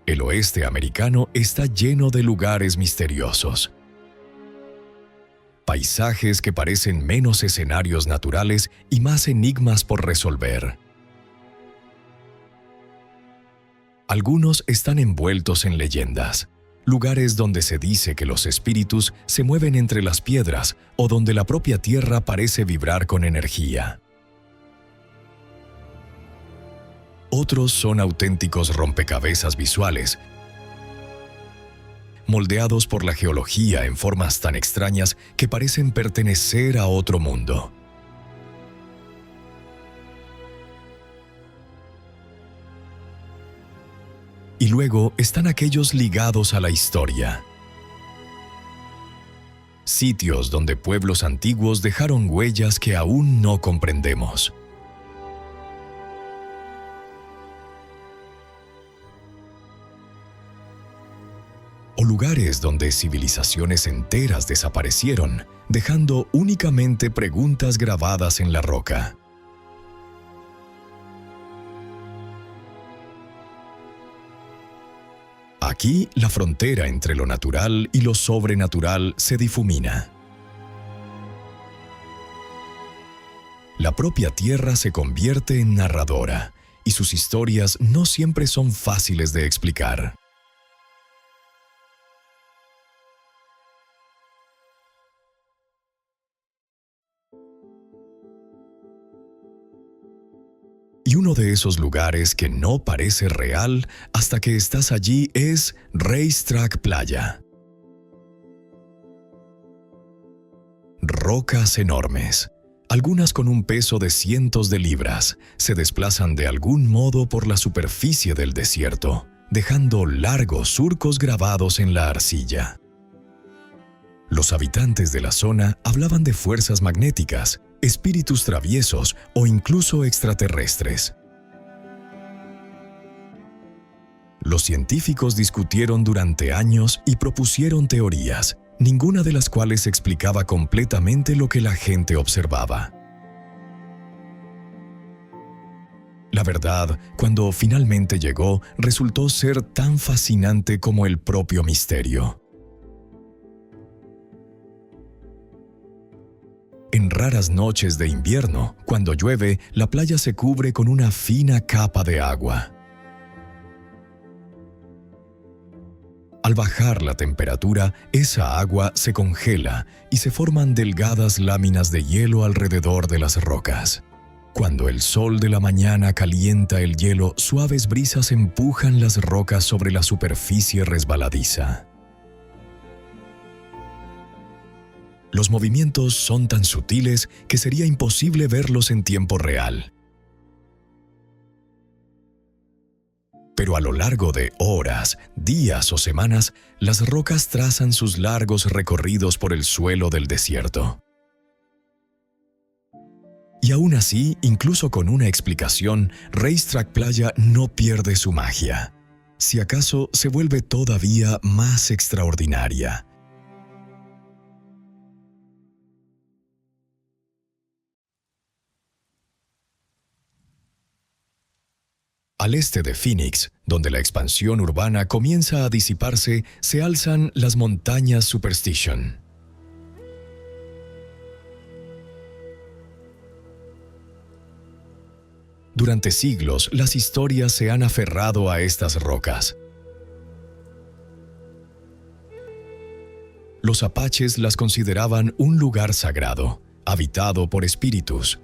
El oeste americano está lleno de lugares misteriosos. Paisajes que parecen menos escenarios naturales y más enigmas por resolver. Algunos están envueltos en leyendas, lugares donde se dice que los espíritus se mueven entre las piedras o donde la propia tierra parece vibrar con energía. Otros son auténticos rompecabezas visuales, moldeados por la geología en formas tan extrañas que parecen pertenecer a otro mundo. Y luego están aquellos ligados a la historia. Sitios donde pueblos antiguos dejaron huellas que aún no comprendemos. O lugares donde civilizaciones enteras desaparecieron, dejando únicamente preguntas grabadas en la roca. Aquí, la frontera entre lo natural y lo sobrenatural se difumina. La propia tierra se convierte en narradora, y sus historias no siempre son fáciles de explicar. Y uno de esos lugares que no parece real hasta que estás allí es Racetrack Playa. Rocas enormes, algunas con un peso de cientos de libras, se desplazan de algún modo por la superficie del desierto, dejando largos surcos grabados en la arcilla. Los habitantes de la zona hablaban de fuerzas magnéticas, espíritus traviesos o incluso extraterrestres. Los científicos discutieron durante años y propusieron teorías, ninguna de las cuales explicaba completamente lo que la gente observaba. La verdad, cuando finalmente llegó, resultó ser tan fascinante como el propio misterio. En raras noches de invierno, cuando llueve, la playa se cubre con una fina capa de agua. Al bajar la temperatura, esa agua se congela y se forman delgadas láminas de hielo alrededor de las rocas. Cuando el sol de la mañana calienta el hielo, suaves brisas empujan las rocas sobre la superficie resbaladiza. Los movimientos son tan sutiles que sería imposible verlos en tiempo real. Pero a lo largo de horas, días o semanas, las rocas trazan sus largos recorridos por el suelo del desierto. Y aún así, incluso con una explicación, Racetrack Playa no pierde su magia. Si acaso, se vuelve todavía más extraordinaria. Al este de Phoenix, donde la expansión urbana comienza a disiparse, se alzan las montañas Superstition. Durante siglos, las historias se han aferrado a estas rocas. Los apaches las consideraban un lugar sagrado, habitado por espíritus.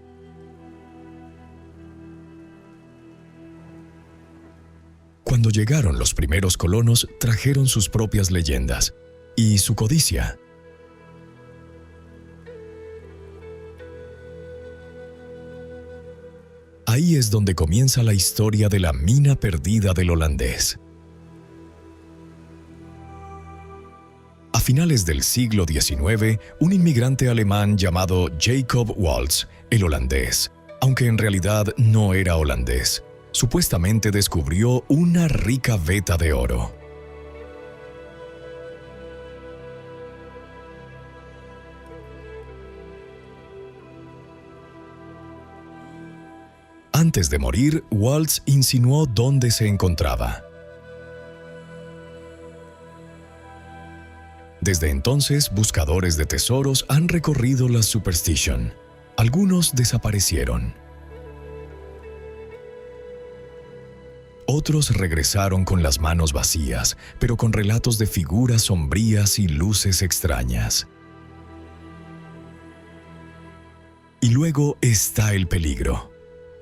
Cuando llegaron los primeros colonos, trajeron sus propias leyendas y su codicia. Ahí es donde comienza la historia de la mina perdida del holandés. A finales del siglo XIX, un inmigrante alemán llamado Jacob Waltz, el holandés, aunque en realidad no era holandés, supuestamente descubrió una rica veta de oro. Antes de morir, Waltz insinuó dónde se encontraba. Desde entonces, buscadores de tesoros han recorrido la Superstition. Algunos desaparecieron. Otros regresaron con las manos vacías, pero con relatos de figuras sombrías y luces extrañas. Y luego está el peligro.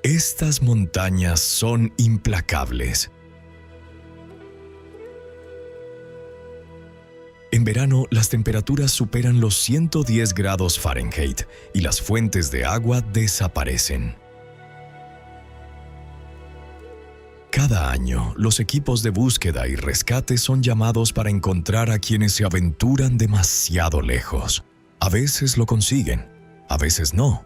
Estas montañas son implacables. En verano, las temperaturas superan los 110 grados Fahrenheit y las fuentes de agua desaparecen. Cada año, los equipos de búsqueda y rescate son llamados para encontrar a quienes se aventuran demasiado lejos. A veces lo consiguen, a veces no.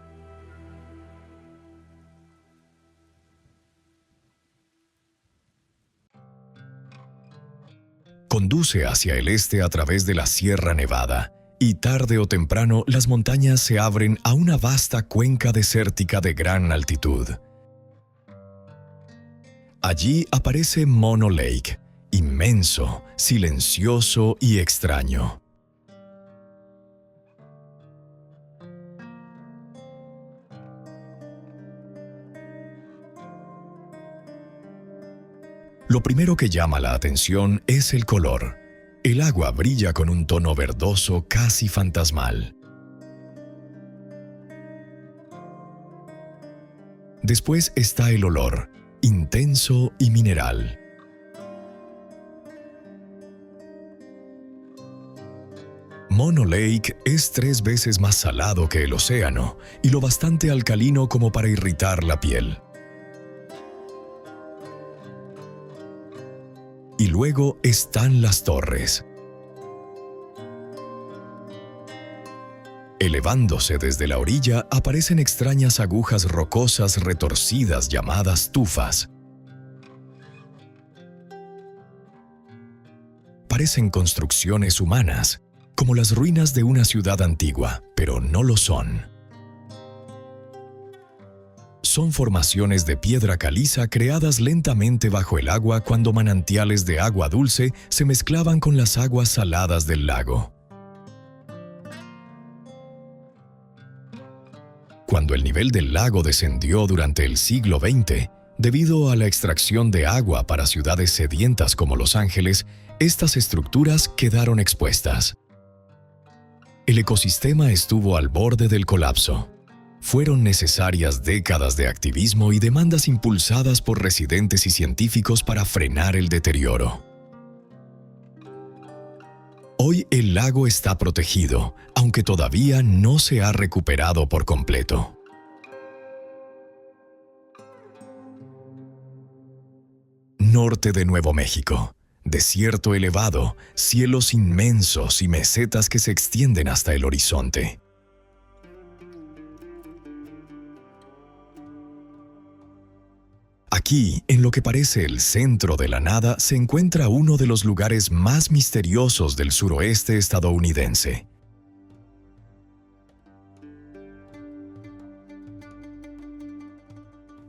Conduce hacia el este a través de la Sierra Nevada, y tarde o temprano las montañas se abren a una vasta cuenca desértica de gran altitud. Allí aparece Mono Lake, inmenso, silencioso y extraño. Lo primero que llama la atención es el color. El agua brilla con un tono verdoso casi fantasmal. Después está el olor, intenso y mineral. Mono Lake es 3 veces más salado que el océano y lo bastante alcalino como para irritar la piel. Y luego están las torres. Elevándose desde la orilla aparecen extrañas agujas rocosas retorcidas llamadas tufas. Parecen construcciones humanas, como las ruinas de una ciudad antigua, pero no lo son. Son formaciones de piedra caliza creadas lentamente bajo el agua cuando manantiales de agua dulce se mezclaban con las aguas saladas del lago. Cuando el nivel del lago descendió durante el siglo XX, debido a la extracción de agua para ciudades sedientas como Los Ángeles, estas estructuras quedaron expuestas. El ecosistema estuvo al borde del colapso. Fueron necesarias décadas de activismo y demandas impulsadas por residentes y científicos para frenar el deterioro. Hoy el lago está protegido, aunque todavía no se ha recuperado por completo. Norte de Nuevo México. Desierto elevado, cielos inmensos y mesetas que se extienden hasta el horizonte. Aquí, en lo que parece el centro de la nada, se encuentra uno de los lugares más misteriosos del suroeste estadounidense.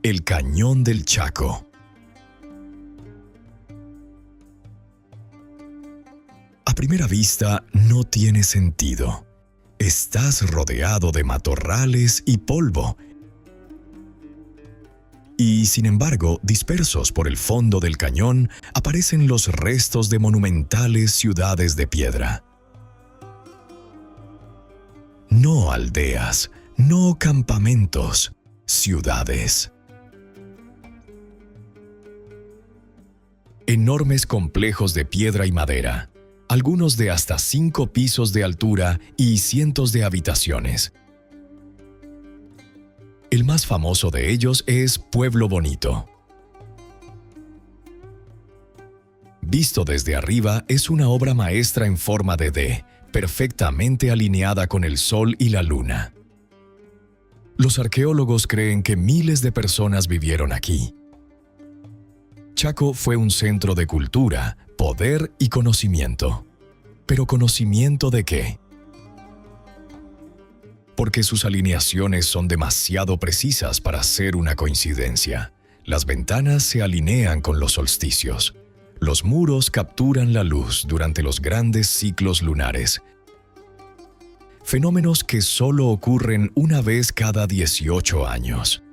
El Cañón del Chaco. A primera vista, no tiene sentido. Estás rodeado de matorrales y polvo. Y, sin embargo, dispersos por el fondo del cañón, aparecen los restos de monumentales ciudades de piedra. No aldeas, no campamentos, ciudades. Enormes complejos de piedra y madera, algunos de hasta 5 pisos de altura y cientos de habitaciones. El más famoso de ellos es Pueblo Bonito. Visto desde arriba, es una obra maestra en forma de D, perfectamente alineada con el sol y la luna. Los arqueólogos creen que miles de personas vivieron aquí. Chaco fue un centro de cultura, poder y conocimiento. ¿Pero conocimiento de qué? Porque sus alineaciones son demasiado precisas para ser una coincidencia. Las ventanas se alinean con los solsticios. Los muros capturan la luz durante los grandes ciclos lunares, fenómenos que solo ocurren una vez cada 18 años.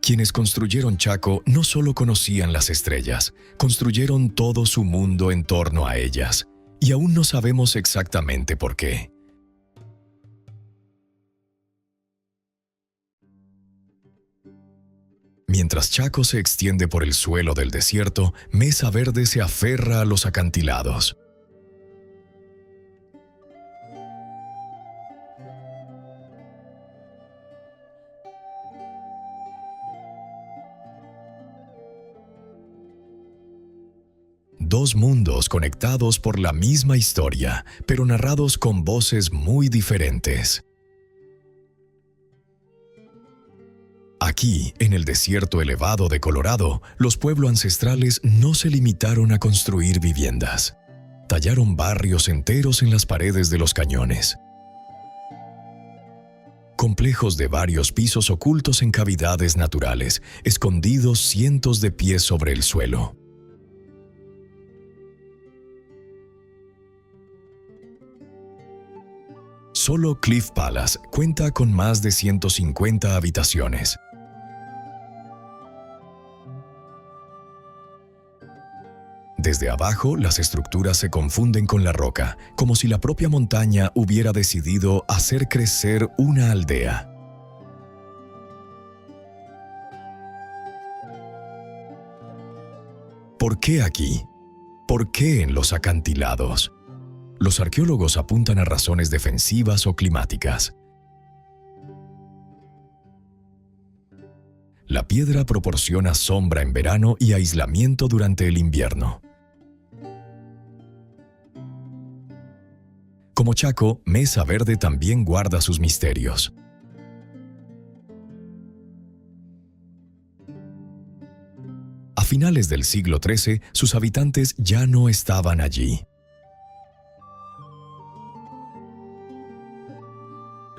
Quienes construyeron Chaco no solo conocían las estrellas, construyeron todo su mundo en torno a ellas, y aún no sabemos exactamente por qué. Mientras Chaco se extiende por el suelo del desierto, Mesa Verde se aferra a los acantilados. Dos mundos conectados por la misma historia, pero narrados con voces muy diferentes. Aquí, en el desierto elevado de Colorado, los pueblos ancestrales no se limitaron a construir viviendas. Tallaron barrios enteros en las paredes de los cañones. Complejos de varios pisos ocultos en cavidades naturales, escondidos cientos de pies sobre el suelo. Solo Cliff Palace cuenta con más de 150 habitaciones. Desde abajo, las estructuras se confunden con la roca, como si la propia montaña hubiera decidido hacer crecer una aldea. ¿Por qué aquí? ¿Por qué en los acantilados? Los arqueólogos apuntan a razones defensivas o climáticas. La piedra proporciona sombra en verano y aislamiento durante el invierno. Como Chaco, Mesa Verde también guarda sus misterios. A finales del siglo XIII, sus habitantes ya no estaban allí.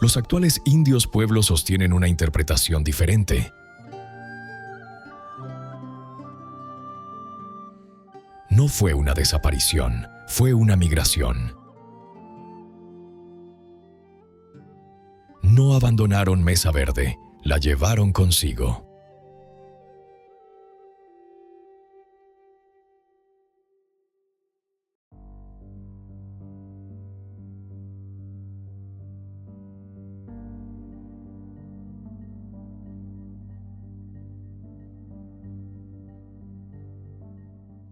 Los actuales indios pueblos sostienen una interpretación diferente. No fue una desaparición, fue una migración. No abandonaron Mesa Verde, la llevaron consigo.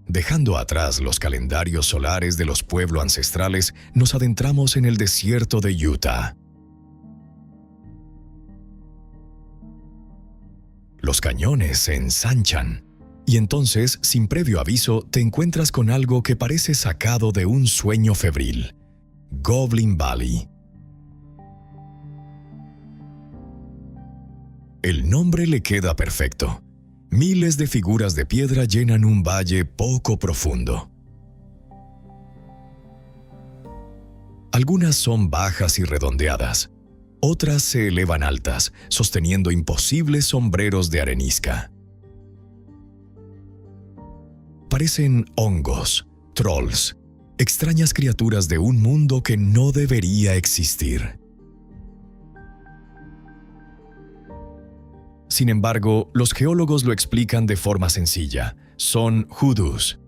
Dejando atrás los calendarios solares de los pueblos ancestrales, nos adentramos en el desierto de Utah. Los cañones se ensanchan, y entonces, sin previo aviso, te encuentras con algo que parece sacado de un sueño febril: Goblin Valley. El nombre le queda perfecto. Miles de figuras de piedra llenan un valle poco profundo. Algunas son bajas y redondeadas. Otras se elevan altas, sosteniendo imposibles sombreros de arenisca. Parecen hongos, trolls, extrañas criaturas de un mundo que no debería existir. Sin embargo, los geólogos lo explican de forma sencilla. Son hoodoos.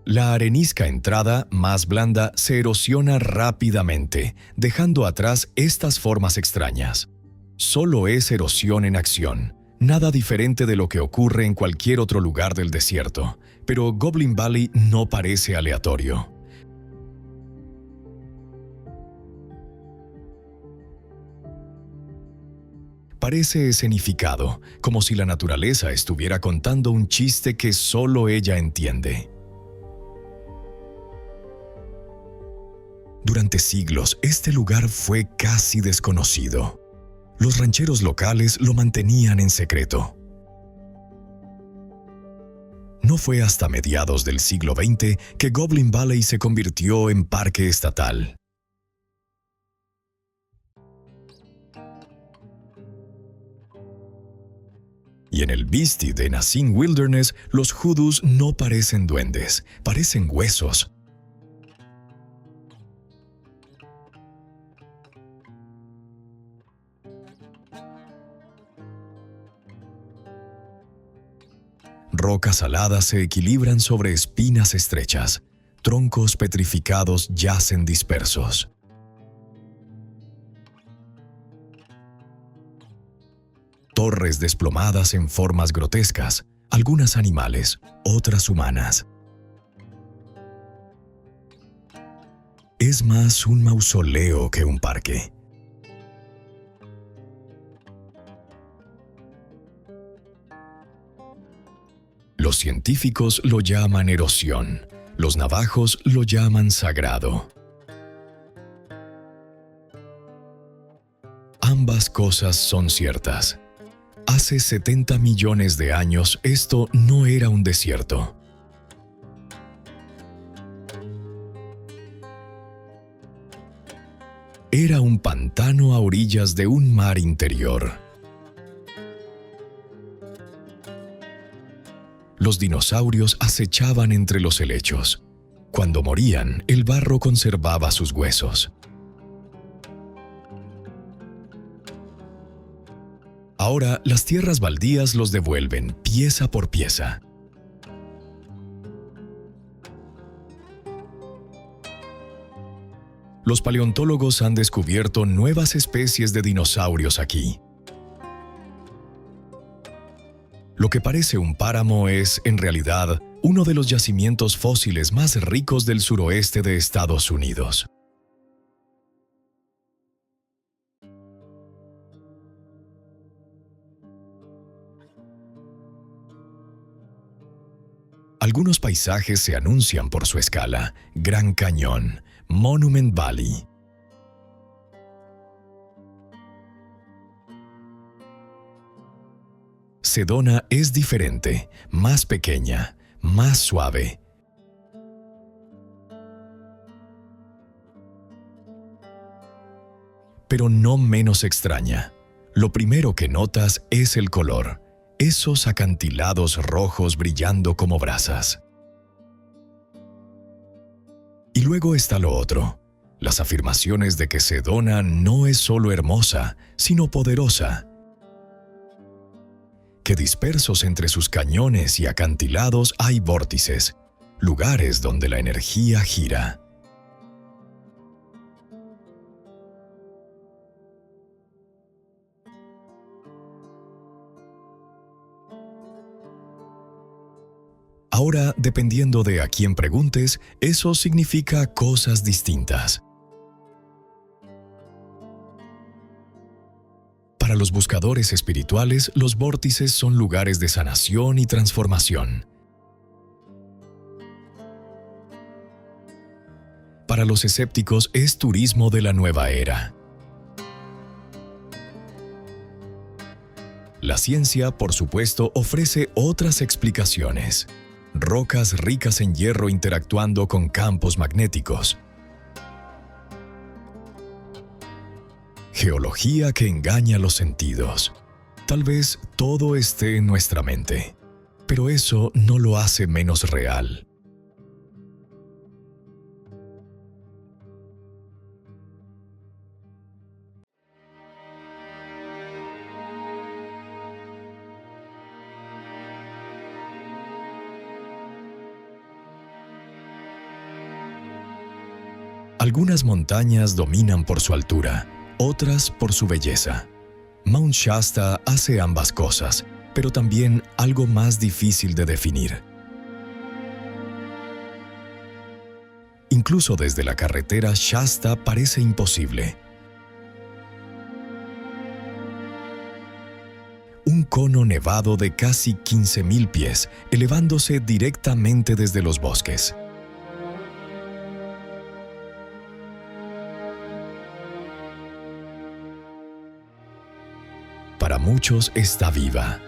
La arenisca entrada, más blanda, se erosiona rápidamente, dejando atrás estas formas extrañas. Solo es erosión en acción, nada diferente de lo que ocurre en cualquier otro lugar del desierto, pero Goblin Valley no parece aleatorio. Parece escenificado, como si la naturaleza estuviera contando un chiste que solo ella entiende. Durante siglos, este lugar fue casi desconocido. Los rancheros locales lo mantenían en secreto. No fue hasta mediados del siglo XX que Goblin Valley se convirtió en parque estatal. Y en el Beastie de Nassim Wilderness, los hoodoos no parecen duendes, parecen huesos. Rocas aladas se equilibran sobre espinas estrechas. Troncos petrificados yacen dispersos. Torres desplomadas en formas grotescas, algunas animales, otras humanas. Es más un mausoleo que un parque. Los científicos lo llaman erosión, los navajos lo llaman sagrado. Ambas cosas son ciertas. Hace 70 millones de años esto no era un desierto. Era un pantano a orillas de un mar interior. Los dinosaurios acechaban entre los helechos. Cuando morían, el barro conservaba sus huesos. Ahora, las tierras baldías los devuelven, pieza por pieza. Los paleontólogos han descubierto nuevas especies de dinosaurios aquí. Lo que parece un páramo es, en realidad, uno de los yacimientos fósiles más ricos del suroeste de Estados Unidos. Algunos paisajes se anuncian por su escala: Gran Cañón, Monument Valley. Sedona es diferente, más pequeña, más suave. Pero no menos extraña. Lo primero que notas es el color, esos acantilados rojos brillando como brasas. Y luego está lo otro, las afirmaciones de que Sedona no es solo hermosa, sino poderosa. Que dispersos entre sus cañones y acantilados hay vórtices, lugares donde la energía gira. Ahora, dependiendo de a quién preguntes, eso significa cosas distintas. Para los buscadores espirituales, los vórtices son lugares de sanación y transformación. Para los escépticos, es turismo de la nueva era. La ciencia, por supuesto, ofrece otras explicaciones. Rocas ricas en hierro interactuando con campos magnéticos. Geología que engaña los sentidos. Tal vez todo esté en nuestra mente, pero eso no lo hace menos real. Algunas montañas dominan por su altura, otras por su belleza. Mount Shasta hace ambas cosas, pero también algo más difícil de definir. Incluso desde la carretera, Shasta parece imposible. Un cono nevado de casi 15,000 pies, elevándose directamente desde los bosques. Para muchos está viva.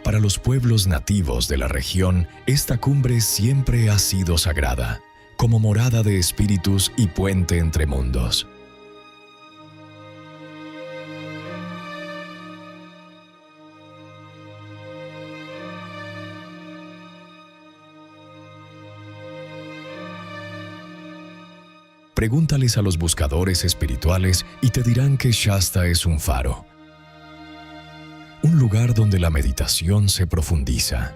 Para los pueblos nativos de la región, esta cumbre siempre ha sido sagrada, como morada de espíritus y puente entre mundos. Pregúntales a los buscadores espirituales y te dirán que Shasta es un faro, un lugar donde la meditación se profundiza.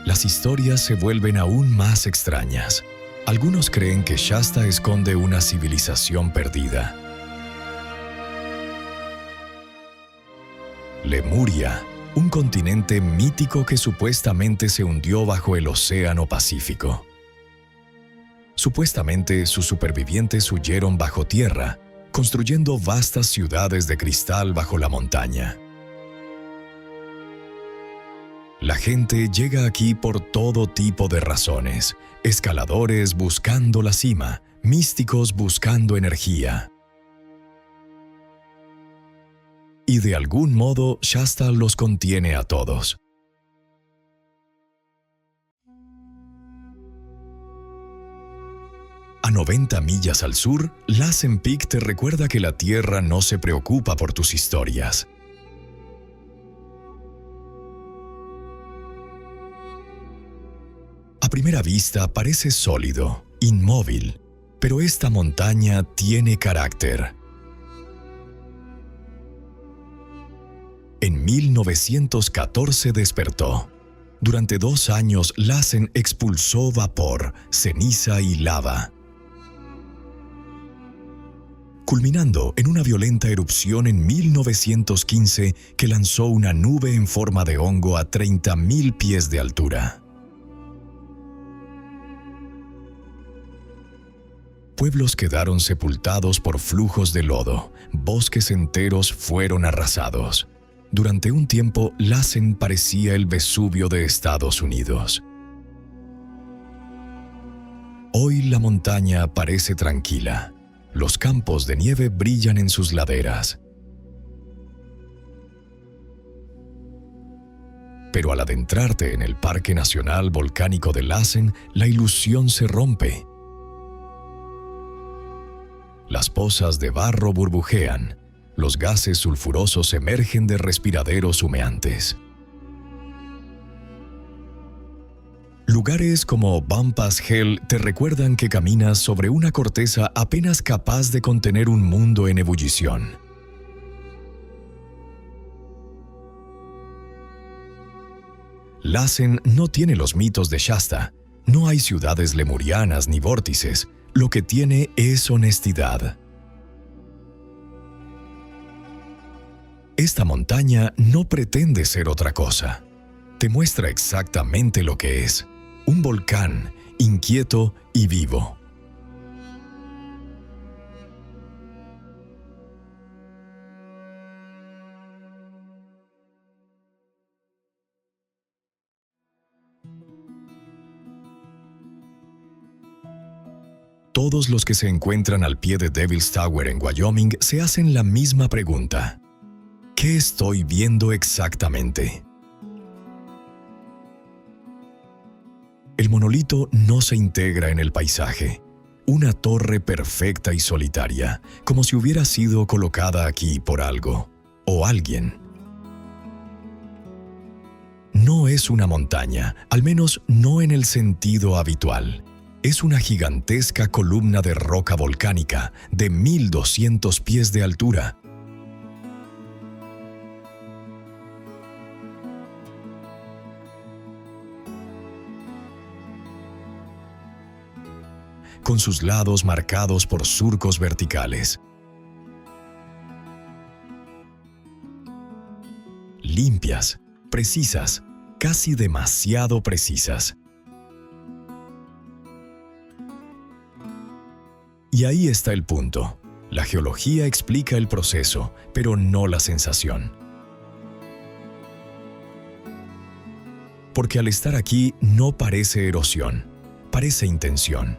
Las historias se vuelven aún más extrañas. Algunos creen que Shasta esconde una civilización perdida. Lemuria, un continente mítico que supuestamente se hundió bajo el Océano Pacífico. Supuestamente sus supervivientes huyeron bajo tierra, construyendo vastas ciudades de cristal bajo la montaña. La gente llega aquí por todo tipo de razones: escaladores buscando la cima, místicos buscando energía. Y de algún modo Shasta los contiene a todos. A 90 millas al sur, Lassen Peak te recuerda que la Tierra no se preocupa por tus historias. A primera vista parece sólido, inmóvil, pero esta montaña tiene carácter. En 1914 despertó. Durante 2 años, Lassen expulsó vapor, ceniza y lava, culminando en una violenta erupción en 1915 que lanzó una nube en forma de hongo a 30.000 pies de altura. Pueblos quedaron sepultados por flujos de lodo, bosques enteros fueron arrasados. Durante un tiempo, Lassen parecía el Vesubio de Estados Unidos. Hoy la montaña parece tranquila. Los campos de nieve brillan en sus laderas. Pero al adentrarte en el Parque Nacional Volcánico de Lassen, la ilusión se rompe. Las pozas de barro burbujean. Los gases sulfurosos emergen de respiraderos humeantes. Lugares como Bumpus Hell te recuerdan que caminas sobre una corteza apenas capaz de contener un mundo en ebullición. Lassen no tiene los mitos de Shasta. No hay ciudades lemurianas ni vórtices. Lo que tiene es honestidad. Esta montaña no pretende ser otra cosa. Te muestra exactamente lo que es: un volcán, inquieto y vivo. Todos los que se encuentran al pie de Devil's Tower en Wyoming se hacen la misma pregunta: ¿qué estoy viendo exactamente? El monolito no se integra en el paisaje. Una torre perfecta y solitaria, como si hubiera sido colocada aquí por algo o alguien. No es una montaña, al menos no en el sentido habitual. Es una gigantesca columna de roca volcánica de 1.200 pies de altura. Con sus lados marcados por surcos verticales. Limpias, precisas, casi demasiado precisas. Y ahí está el punto. La geología explica el proceso, pero no la sensación. Porque al estar aquí no parece erosión, parece intención.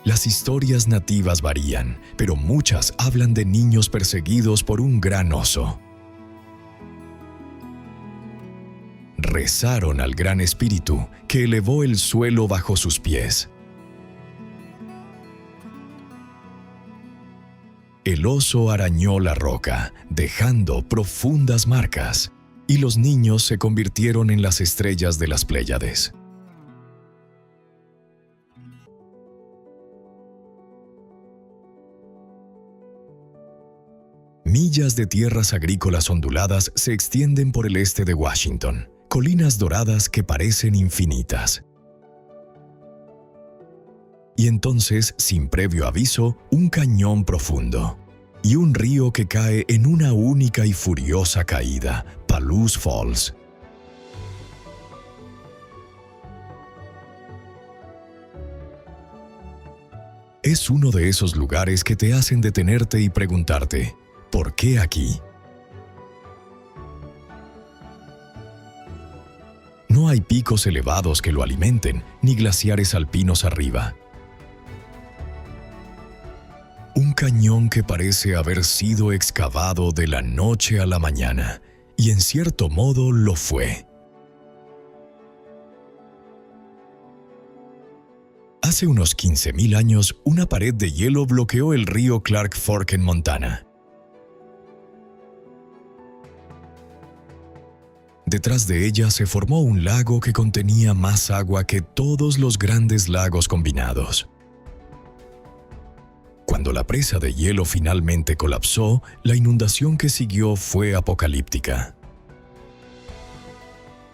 Las historias nativas varían, pero muchas hablan de niños perseguidos por un gran oso. Rezaron al gran espíritu que elevó el suelo bajo sus pies. El oso arañó la roca, dejando profundas marcas. y los niños se convirtieron en las estrellas de las Pléyades. Millas de tierras agrícolas onduladas se extienden por el este de Washington, colinas doradas que parecen infinitas. Y entonces, sin previo aviso, un cañón profundo y un río que cae en una única y furiosa caída, Palouse Falls. Es uno de esos lugares que te hacen detenerte y preguntarte, ¿por qué aquí? No hay picos elevados que lo alimenten, ni glaciares alpinos arriba. Un cañón que parece haber sido excavado de la noche a la mañana, y en cierto modo lo fue. Hace unos 15,000 años, una pared de hielo bloqueó el río Clark Fork en Montana. Detrás de ella se formó un lago que contenía más agua que todos los grandes lagos combinados. Cuando la presa de hielo finalmente colapsó, la inundación que siguió fue apocalíptica.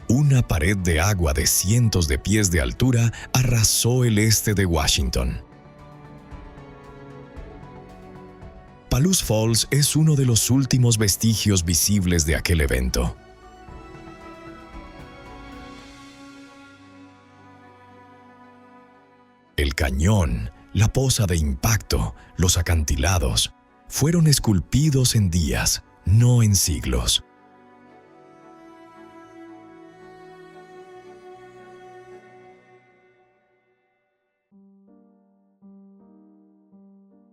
Una pared de agua de cientos de pies de altura arrasó el este de Washington. Palouse Falls es uno de los últimos vestigios visibles de aquel evento. El cañón, la poza de impacto, los acantilados, fueron esculpidos en días, no en siglos.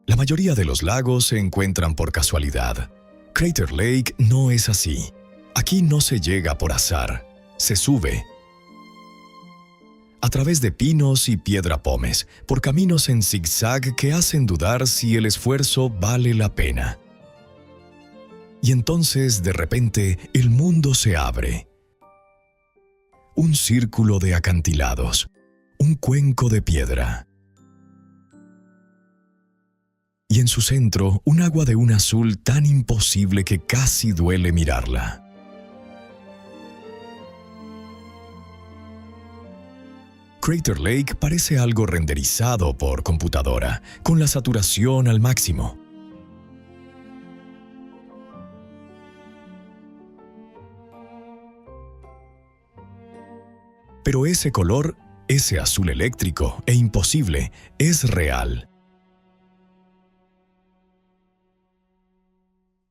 La mayoría de los lagos se encuentran por casualidad. Crater Lake no es así. Aquí no se llega por azar, se sube a través de pinos y piedra pómez, por caminos en zigzag que hacen dudar si el esfuerzo vale la pena. Y entonces, de repente, el mundo se abre. Un círculo de acantilados, un cuenco de piedra. Y en su centro, un agua de un azul tan imposible que casi duele mirarla. Crater Lake parece algo renderizado por computadora, con la saturación al máximo. Pero ese color, ese azul eléctrico e imposible, es real.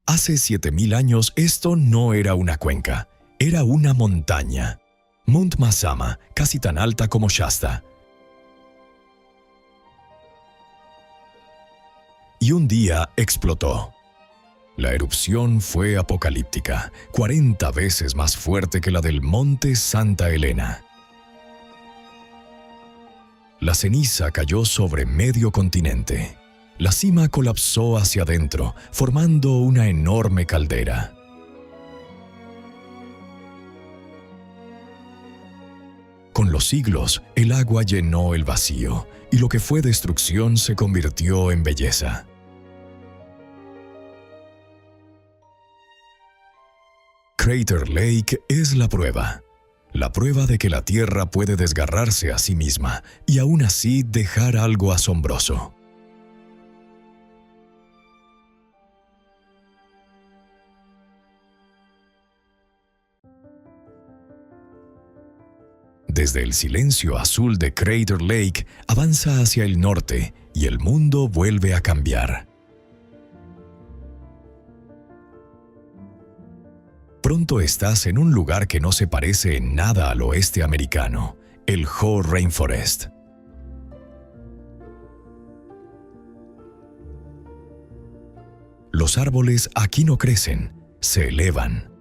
Hace 7,000 años esto no era una cuenca, era una montaña. Mount Mazama, casi tan alta como Shasta. Y un día explotó. La erupción fue apocalíptica, 40 veces más fuerte que la del monte Santa Elena. La ceniza cayó sobre medio continente. La cima colapsó hacia adentro, formando una enorme caldera. Con los siglos, el agua llenó el vacío, y lo que fue destrucción se convirtió en belleza. Crater Lake es la prueba de que la Tierra puede desgarrarse a sí misma y aún así dejar algo asombroso. Desde el silencio azul de Crater Lake avanza hacia el norte y el mundo vuelve a cambiar. Pronto estás en un lugar que no se parece en nada al oeste americano, el Hoh Rainforest. Los árboles aquí no crecen, se elevan.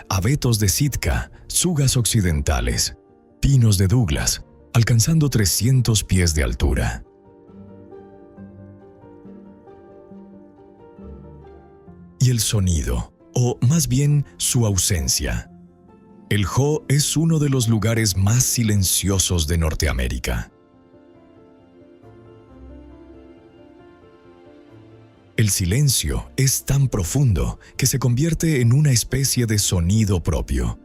Abetos de Sitka, tsugas occidentales, pinos de Douglas, alcanzando 300 pies de altura. y el sonido, o más bien su ausencia. El Hoh es uno de los lugares más silenciosos de Norteamérica. El silencio es tan profundo que se convierte en una especie de sonido propio.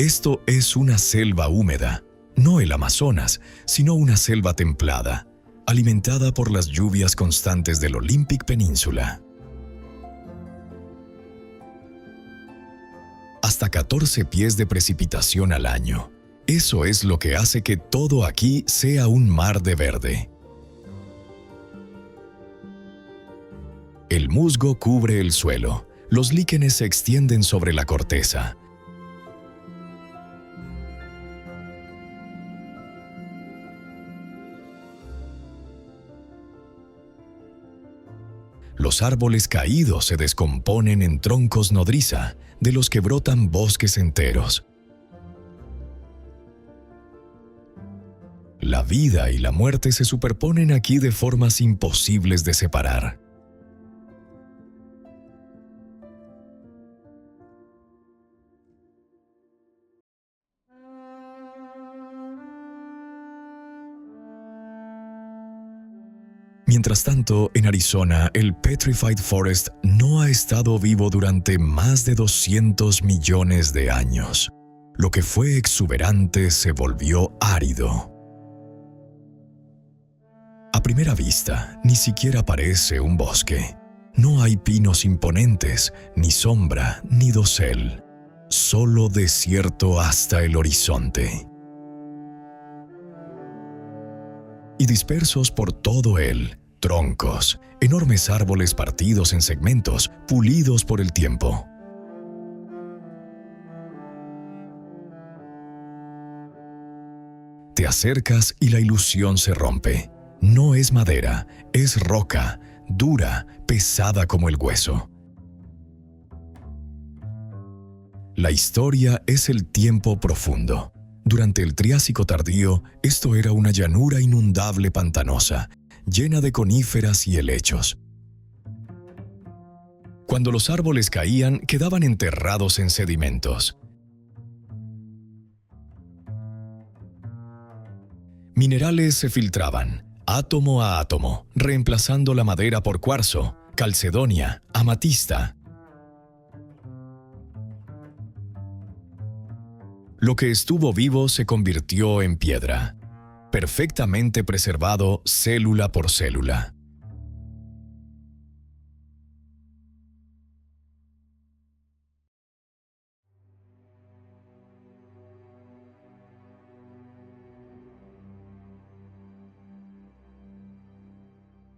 Esto es una selva húmeda, no el Amazonas, sino una selva templada, alimentada por las lluvias constantes del Olympic Península. Hasta 14 pies de precipitación al año. Eso es lo que hace que todo aquí sea un mar de verde. El musgo cubre el suelo, los líquenes se extienden sobre la corteza. Los árboles caídos se descomponen en troncos nodriza, de los que brotan bosques enteros. La vida y la muerte se superponen aquí de formas imposibles de separar. Mientras tanto, en Arizona, el Petrified Forest no ha estado vivo durante más de 200 millones de años. Lo que fue exuberante se volvió árido. A primera vista, ni siquiera parece un bosque. No hay pinos imponentes, ni sombra, ni dosel. Solo desierto hasta el horizonte. Y dispersos por todo él, troncos, enormes árboles partidos en segmentos, pulidos por el tiempo. Te acercas y la ilusión se rompe. No es madera, es roca, dura, pesada como el hueso. La historia es el tiempo profundo. Durante el Triásico tardío, esto era una llanura inundable pantanosa, llena de coníferas y helechos. Cuando los árboles caían, quedaban enterrados en sedimentos. Minerales se filtraban, átomo a átomo, reemplazando la madera por cuarzo, calcedonia, amatista. Lo que estuvo vivo se convirtió en piedra, perfectamente preservado célula por célula.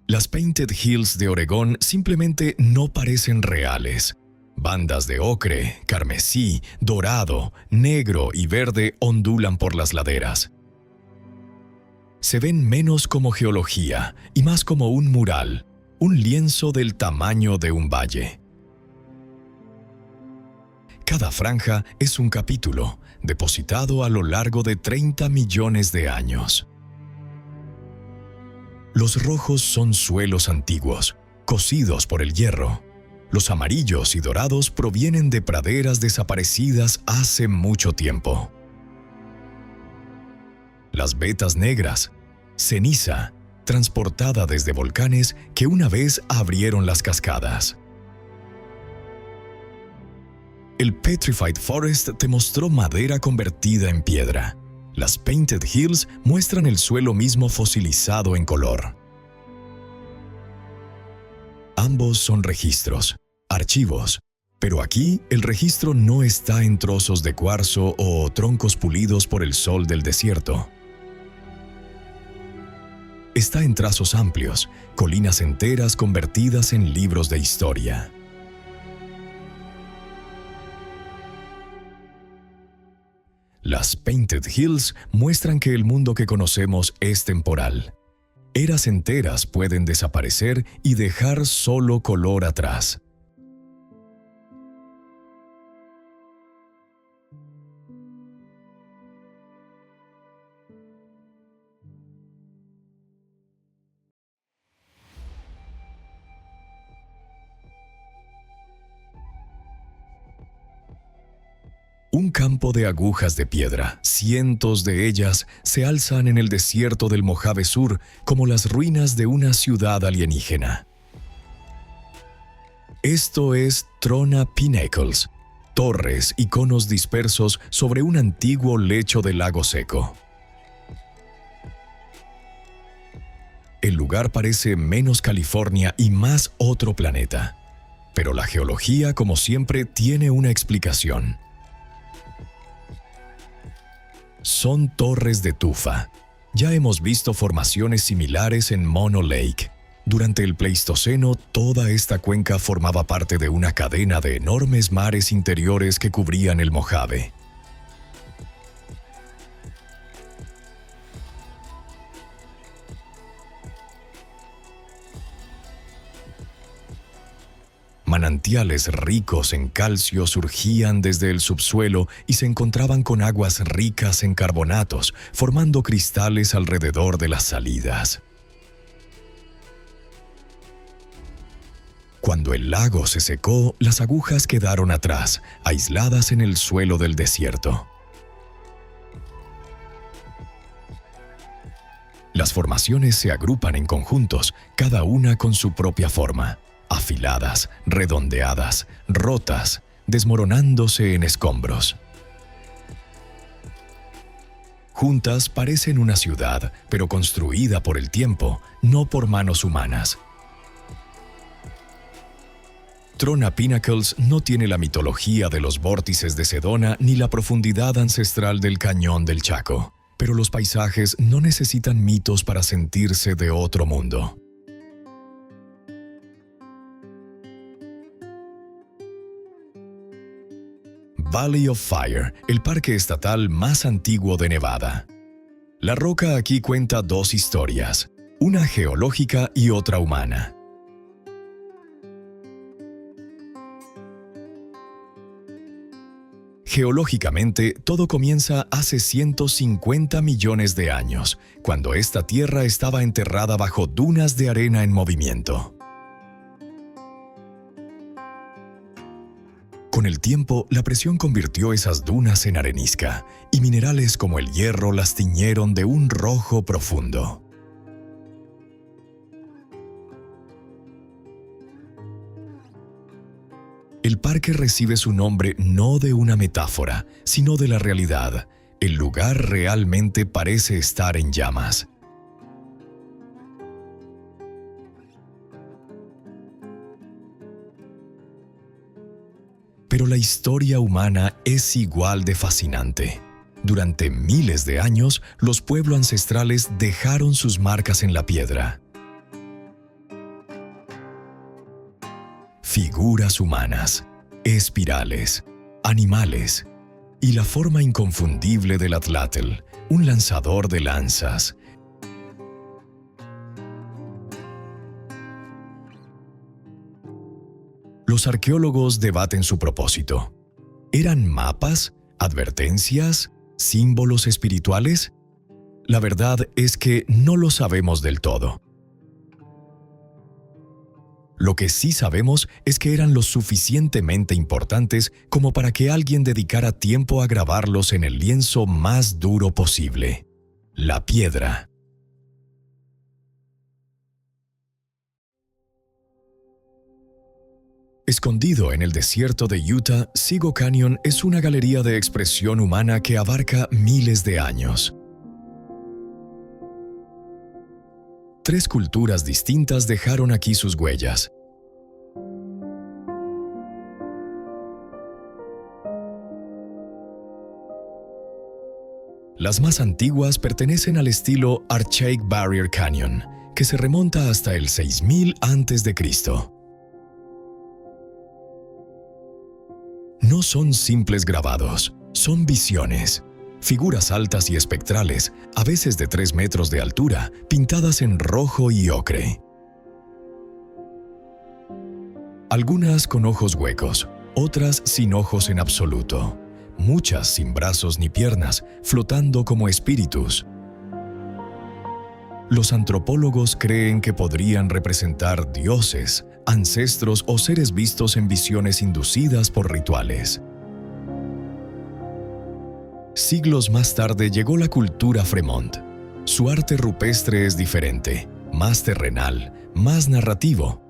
Las Painted Hills de Oregón simplemente no parecen reales. Bandas de ocre, carmesí, dorado, negro y verde ondulan por las laderas. Se ven menos como geología y más como un mural, un lienzo del tamaño de un valle. Cada franja es un capítulo, depositado a lo largo de 30 millones de años. Los rojos son suelos antiguos, cocidos por el hierro. Los amarillos y dorados provienen de praderas desaparecidas hace mucho tiempo. Las vetas negras, ceniza, transportada desde volcanes que una vez abrieron las cascadas. El Petrified Forest te mostró madera convertida en piedra. Las Painted Hills muestran el suelo mismo fosilizado en color. Ambos son registros, archivos, pero aquí el registro no está en trozos de cuarzo o troncos pulidos por el sol del desierto. Está en trazos amplios, colinas enteras convertidas en libros de historia. Las Painted Hills muestran que el mundo que conocemos es temporal. Eras enteras pueden desaparecer y dejar solo color atrás. Un campo de agujas de piedra, cientos de ellas, se alzan en el desierto del Mojave Sur como las ruinas de una ciudad alienígena. Esto es Trona Pinnacles, torres y conos dispersos sobre un antiguo lecho de lago seco. El lugar parece menos California y más otro planeta, pero la geología, como siempre, tiene una explicación. Son torres de tufa. Ya hemos visto formaciones similares en Mono Lake. Durante el Pleistoceno, toda esta cuenca formaba parte de una cadena de enormes mares interiores que cubrían el Mojave. Manantiales ricos en calcio surgían desde el subsuelo y se encontraban con aguas ricas en carbonatos, formando cristales alrededor de las salidas. Cuando el lago se secó, las agujas quedaron atrás, aisladas en el suelo del desierto. Las formaciones se agrupan en conjuntos, cada una con su propia forma. Afiladas, redondeadas, rotas, desmoronándose en escombros. Juntas parecen una ciudad, pero construida por el tiempo, no por manos humanas. Trona Pinnacles no tiene la mitología de los vórtices de Sedona ni la profundidad ancestral del cañón del Chaco, pero los paisajes no necesitan mitos para sentirse de otro mundo. Valley of Fire, el parque estatal más antiguo de Nevada. La roca aquí cuenta dos historias, una geológica y otra humana. Geológicamente, todo comienza hace 150 millones de años, cuando esta tierra estaba enterrada bajo dunas de arena en movimiento. Con el tiempo, la presión convirtió esas dunas en arenisca, y minerales como el hierro las tiñeron de un rojo profundo. El parque recibe su nombre no de una metáfora, sino de la realidad. El lugar realmente parece estar en llamas. Pero la historia humana es igual de fascinante. Durante miles de años, los pueblos ancestrales dejaron sus marcas en la piedra. Figuras humanas, espirales, animales y la forma inconfundible del atlátl, un lanzador de lanzas. Los arqueólogos debaten su propósito. ¿Eran mapas, advertencias, símbolos espirituales? La verdad es que no lo sabemos del todo. Lo que sí sabemos es que eran lo suficientemente importantes como para que alguien dedicara tiempo a grabarlos en el lienzo más duro posible: la piedra. Escondido en el desierto de Utah, Sego Canyon es una galería de expresión humana que abarca miles de años. 3 culturas distintas dejaron aquí sus huellas. Las más antiguas pertenecen al estilo Archaic Barrier Canyon, que se remonta hasta el 6000 a.C. No son simples grabados, son visiones. Figuras altas y espectrales, a veces de 3 metros de altura, pintadas en rojo y ocre. Algunas con ojos huecos, otras sin ojos en absoluto. Muchas sin brazos ni piernas, flotando como espíritus. Los antropólogos creen que podrían representar dioses, ancestros o seres vistos en visiones inducidas por rituales. Siglos más tarde llegó la cultura Fremont. Su arte rupestre es diferente, más terrenal, más narrativo.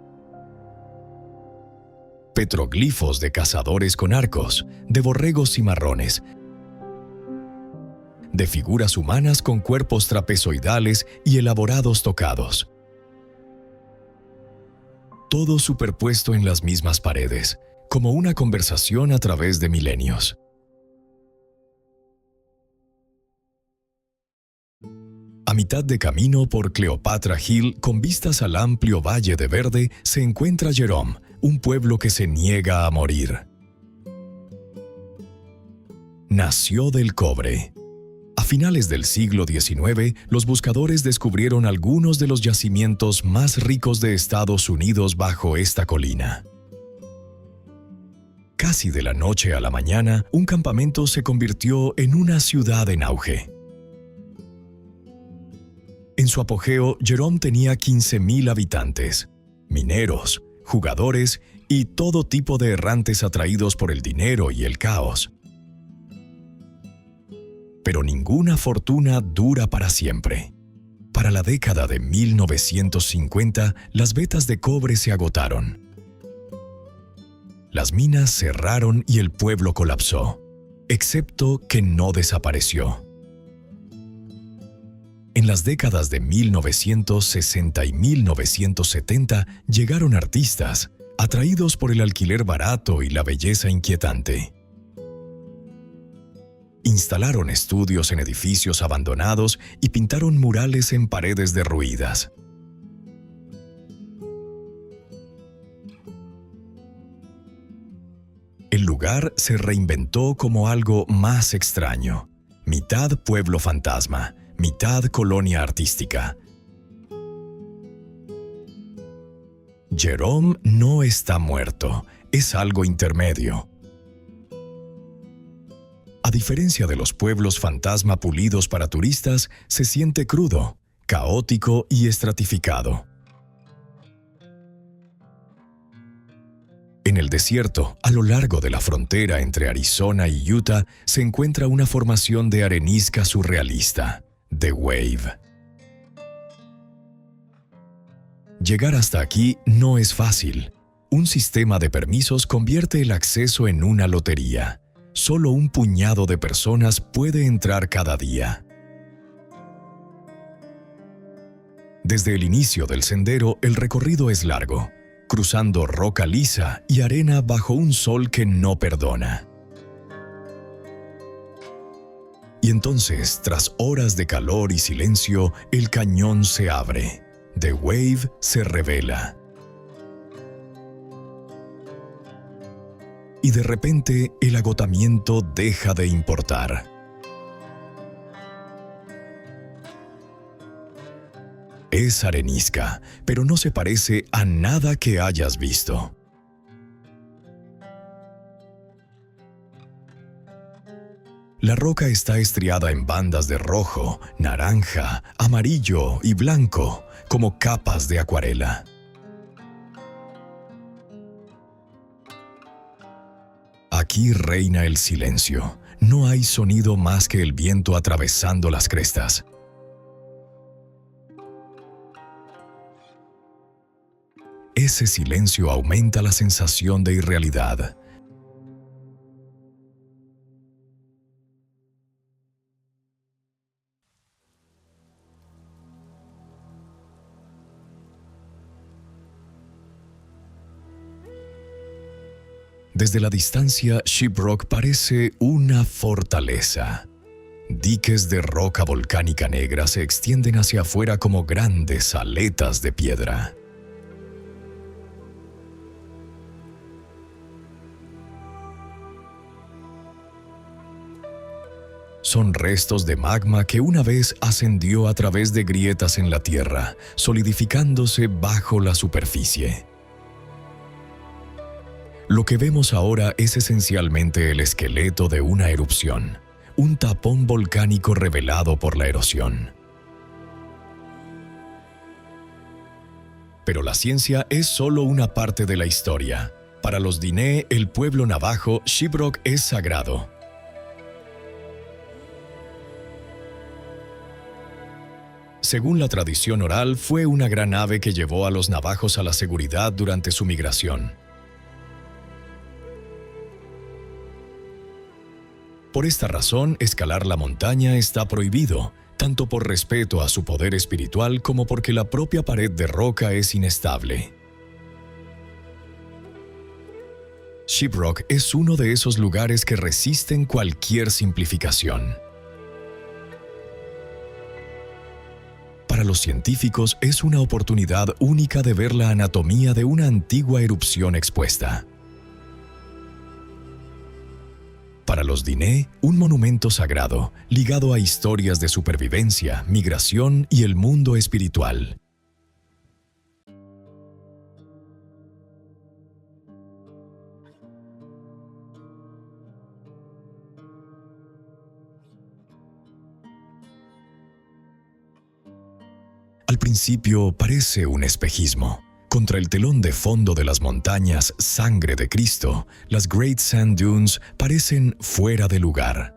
Petroglifos de cazadores con arcos, de borregos cimarrones, de figuras humanas con cuerpos trapezoidales y elaborados tocados. Todo superpuesto en las mismas paredes, como una conversación a través de milenios. A mitad de camino por Cleopatra Hill, con vistas al amplio valle de verde, se encuentra Jerome, un pueblo que se niega a morir. Nació del cobre. A finales del siglo XIX, los buscadores descubrieron algunos de los yacimientos más ricos de Estados Unidos bajo esta colina. Casi de la noche a la mañana, un campamento se convirtió en una ciudad en auge. En su apogeo, Jerome tenía 15,000 habitantes, mineros, jugadores y todo tipo de errantes atraídos por el dinero y el caos. Pero ninguna fortuna dura para siempre. Para la década de 1950, las vetas de cobre se agotaron. Las minas cerraron y el pueblo colapsó, excepto que no desapareció. En las décadas de 1960 y 1970 llegaron artistas, atraídos por el alquiler barato y la belleza inquietante. Instalaron estudios en edificios abandonados y pintaron murales en paredes derruidas. El lugar se reinventó como algo más extraño, mitad pueblo fantasma, mitad colonia artística. Jerome no está muerto, es algo intermedio. A diferencia de los pueblos fantasma pulidos para turistas, se siente crudo, caótico y estratificado. En el desierto, a lo largo de la frontera entre Arizona y Utah, se encuentra una formación de arenisca surrealista, The Wave. Llegar hasta aquí no es fácil. Un sistema de permisos convierte el acceso en una lotería. Solo un puñado de personas puede entrar cada día. Desde el inicio del sendero, el recorrido es largo, cruzando roca lisa y arena bajo un sol que no perdona. Y entonces, tras horas de calor y silencio, el cañón se abre. The Wave se revela. Y de repente, el agotamiento deja de importar. Es arenisca, pero no se parece a nada que hayas visto. La roca está estriada en bandas de rojo, naranja, amarillo y blanco, como capas de acuarela. Aquí reina el silencio. No hay sonido más que el viento atravesando las crestas. Ese silencio aumenta la sensación de irrealidad. Desde la distancia, Shiprock parece una fortaleza. Diques de roca volcánica negra se extienden hacia afuera como grandes aletas de piedra. Son restos de magma que una vez ascendió a través de grietas en la tierra, solidificándose bajo la superficie. Lo que vemos ahora es esencialmente el esqueleto de una erupción, un tapón volcánico revelado por la erosión. Pero la ciencia es solo una parte de la historia. Para los Diné, el pueblo navajo, Shiprock es sagrado. Según la tradición oral, fue una gran ave que llevó a los navajos a la seguridad durante su migración. Por esta razón, escalar la montaña está prohibido, tanto por respeto a su poder espiritual como porque la propia pared de roca es inestable. Shiprock es uno de esos lugares que resisten cualquier simplificación. Para los científicos es una oportunidad única de ver la anatomía de una antigua erupción expuesta. Para los Diné, un monumento sagrado, ligado a historias de supervivencia, migración y el mundo espiritual. Al principio parece un espejismo. Contra el telón de fondo de las montañas Sangre de Cristo, las Great Sand Dunes parecen fuera de lugar.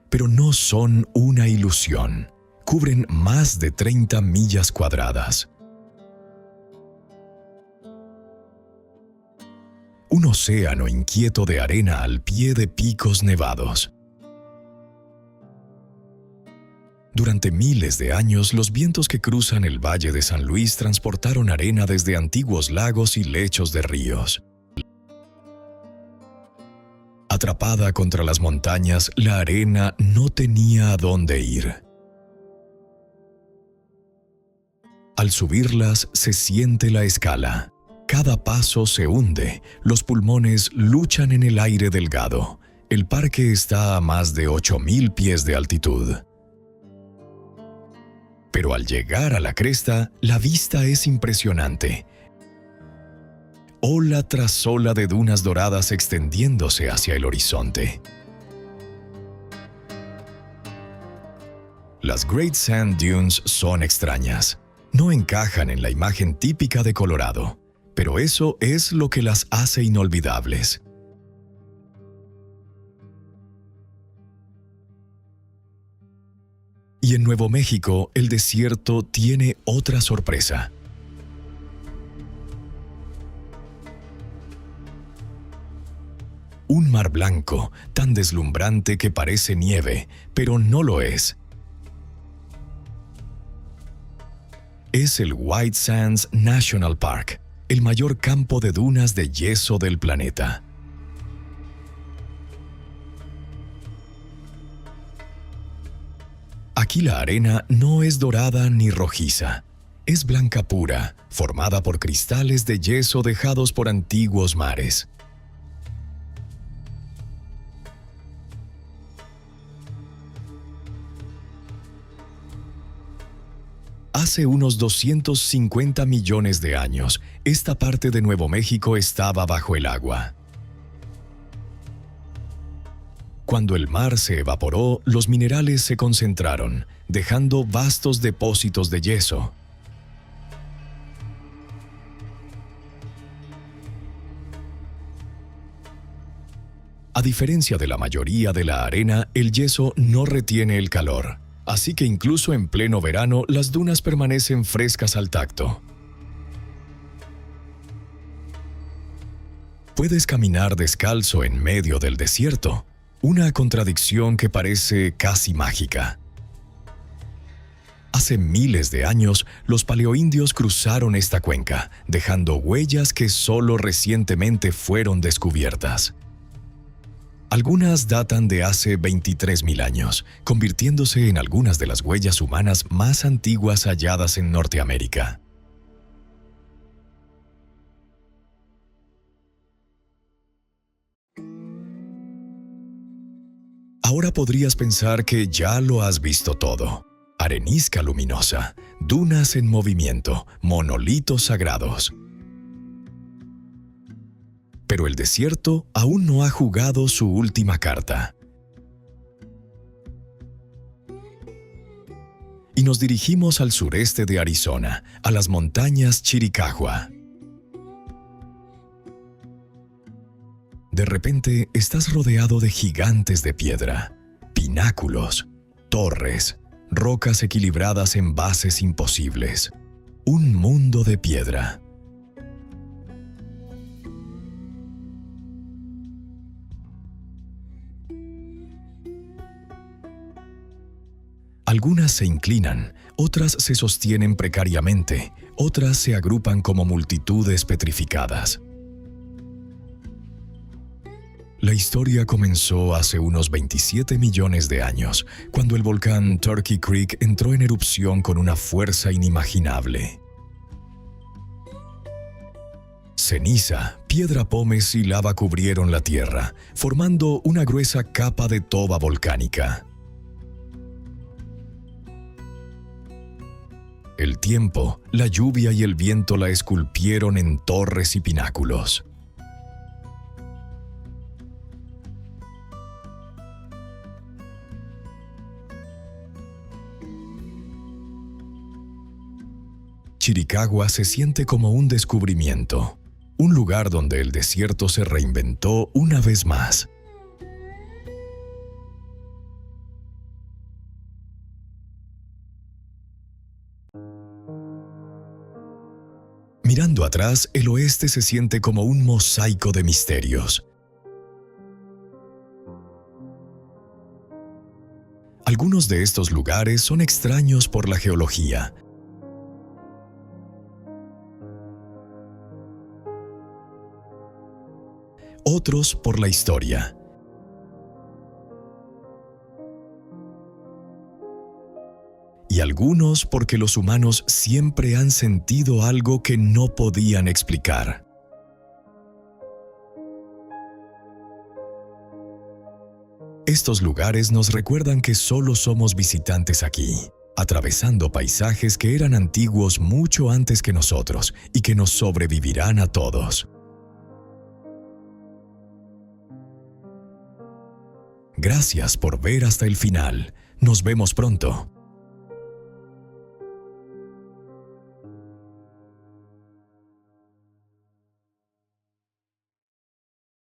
Pero no son una ilusión. Cubren más de 30 millas cuadradas. Un océano inquieto de arena al pie de picos nevados. Durante miles de años, los vientos que cruzan el Valle de San Luis transportaron arena desde antiguos lagos y lechos de ríos. Atrapada contra las montañas, la arena no tenía a dónde ir. Al subirlas, se siente la escala. Cada paso se hunde, los pulmones luchan en el aire delgado. El parque está a más de 8,000 pies de altitud. Pero al llegar a la cresta, la vista es impresionante. Ola tras ola de dunas doradas extendiéndose hacia el horizonte. Las Great Sand Dunes son extrañas. No encajan en la imagen típica de Colorado, pero eso es lo que las hace inolvidables. Y en Nuevo México, el desierto tiene otra sorpresa. Un mar blanco, tan deslumbrante que parece nieve, pero no lo es. Es el White Sands National Park, el mayor campo de dunas de yeso del planeta. Aquí la arena no es dorada ni rojiza. Es blanca pura, formada por cristales de yeso dejados por antiguos mares. Hace unos 250 millones de años, esta parte de Nuevo México estaba bajo el agua. Cuando el mar se evaporó, los minerales se concentraron, dejando vastos depósitos de yeso. A diferencia de la mayoría de la arena, el yeso no retiene el calor, así que incluso en pleno verano las dunas permanecen frescas al tacto. Puedes caminar descalzo en medio del desierto. Una contradicción que parece casi mágica. Hace miles de años, los paleoindios cruzaron esta cuenca, dejando huellas que solo recientemente fueron descubiertas. Algunas datan de hace 23,000 años, convirtiéndose en algunas de las huellas humanas más antiguas halladas en Norteamérica. Ahora podrías pensar que ya lo has visto todo. Arenisca luminosa, dunas en movimiento, monolitos sagrados. Pero el desierto aún no ha jugado su última carta. Y nos dirigimos al sureste de Arizona, a las montañas Chiricahua. De repente estás rodeado de gigantes de piedra, pináculos, torres, rocas equilibradas en bases imposibles. Un mundo de piedra. Algunas se inclinan, otras se sostienen precariamente, otras se agrupan como multitudes petrificadas. La historia comenzó hace unos 27 millones de años, cuando el volcán Turkey Creek entró en erupción con una fuerza inimaginable. Ceniza, piedra pómez y lava cubrieron la tierra, formando una gruesa capa de toba volcánica. El tiempo, la lluvia y el viento la esculpieron en torres y pináculos. Chiricahua se siente como un descubrimiento, un lugar donde el desierto se reinventó una vez más. Mirando atrás, el oeste se siente como un mosaico de misterios. Algunos de estos lugares son extraños por la geología. Otros por la historia. Y algunos porque los humanos siempre han sentido algo que no podían explicar. Estos lugares nos recuerdan que solo somos visitantes aquí, atravesando paisajes que eran antiguos mucho antes que nosotros y que nos sobrevivirán a todos. Gracias por ver hasta el final. Nos vemos pronto.